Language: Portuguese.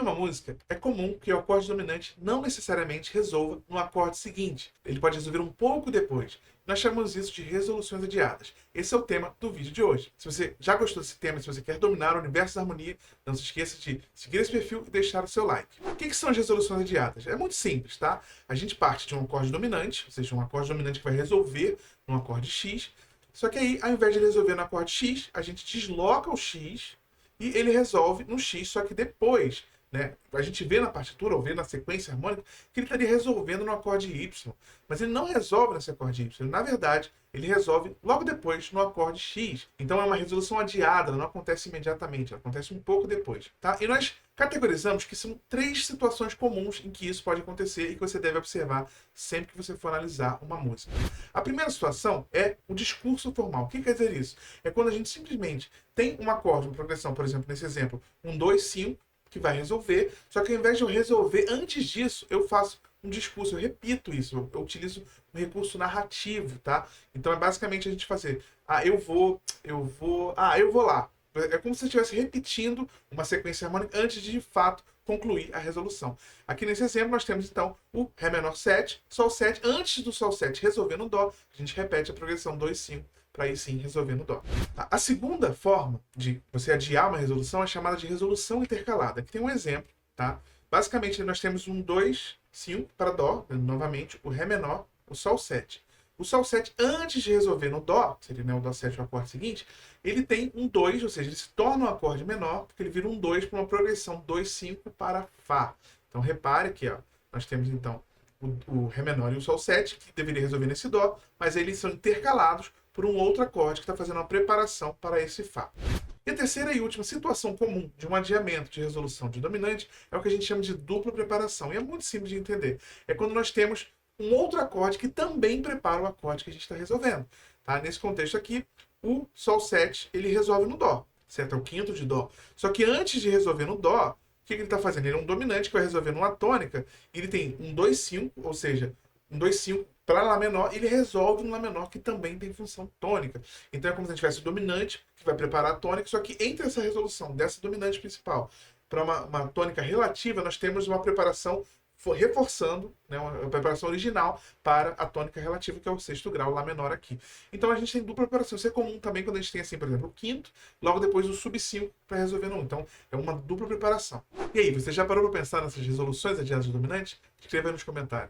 uma música, é comum que o acorde dominante não necessariamente resolva no acorde seguinte. Ele pode resolver um pouco depois. Nós chamamos isso de resoluções adiadas. Esse é o tema do vídeo de hoje. Se você já gostou desse tema, se você quer dominar o universo da harmonia, não se esqueça de seguir esse perfil e deixar o seu like. O que são as resoluções adiadas? É muito simples, tá? A gente parte de um acorde dominante, ou seja, um acorde dominante que vai resolver no acorde X, só que aí, ao invés de ele resolver no acorde X, a gente desloca o X e ele resolve no X, só que depois, né? A gente vê na partitura, ou vê na sequência harmônica, que ele estaria resolvendo no acorde Y. Mas ele não resolve nesse acorde Y. Na verdade, ele resolve logo depois no acorde X. Então é uma resolução adiada, ela não acontece imediatamente, ela acontece um pouco depois. Tá? E nós categorizamos que são 3 situações comuns em que isso pode acontecer e que você deve observar sempre que você for analisar uma música. A primeira situação é o discurso formal. O que quer dizer isso? É quando a gente simplesmente tem um acorde, uma progressão, por exemplo, nesse exemplo, 1, 2, 5, que vai resolver, só que ao invés de eu resolver antes disso, eu faço um discurso, eu repito isso, eu utilizo um recurso narrativo, tá? Então é basicamente a gente fazer, eu vou lá. É como se você estivesse repetindo uma sequência harmônica antes de fato concluir a resolução. Aqui nesse exemplo nós temos então o Ré menor 7, Sol 7, antes do Sol 7 resolver no Dó, a gente repete a progressão 2, 5, para aí sim resolver no Dó. A segunda forma de você adiar uma resolução é chamada de resolução intercalada. Aqui tem um exemplo, tá? Basicamente nós temos um 2, 5 para Dó, novamente o Ré menor, o Sol 7. O Sol 7, antes de resolver no Dó, seria, né, o Dó 7 o acorde seguinte, ele tem um 2, ou seja, ele se torna um acorde menor, porque ele vira um 2 para uma progressão 2, 5 para Fá. Então repare que ó, nós temos então o Ré menor e o Sol 7, que deveria resolver nesse Dó, mas eles são intercalados por um outro acorde que está fazendo uma preparação para esse Fá. E a terceira e última situação comum de um adiamento de resolução de dominante é o que a gente chama de dupla preparação. E é muito simples de entender. É quando nós temos um outro acorde que também prepara o acorde que a gente está resolvendo. Tá? Nesse contexto aqui, o Sol 7 ele resolve no Dó, certo? É o quinto de Dó. Só que antes de resolver no Dó, o que ele está fazendo? Ele é um dominante que vai resolver numa tônica, ele tem um 2, 5, ou seja, um 2, 5 para Lá menor, ele resolve no Lá menor, que também tem função tônica. Então é como se a gente tivesse o dominante, que vai preparar a tônica, só que entre essa resolução dessa dominante principal para uma tônica relativa, nós temos uma preparação reforçando, né, uma preparação original para a tônica relativa, que é o sexto grau, Lá menor aqui. Então a gente tem dupla preparação. Isso é comum também quando a gente tem, assim, por exemplo, o quinto, logo depois o sub 5 para resolver no 1. Então é uma dupla preparação. E aí, você já parou para pensar nessas resoluções adiadas do dominante? Escreva aí nos comentários.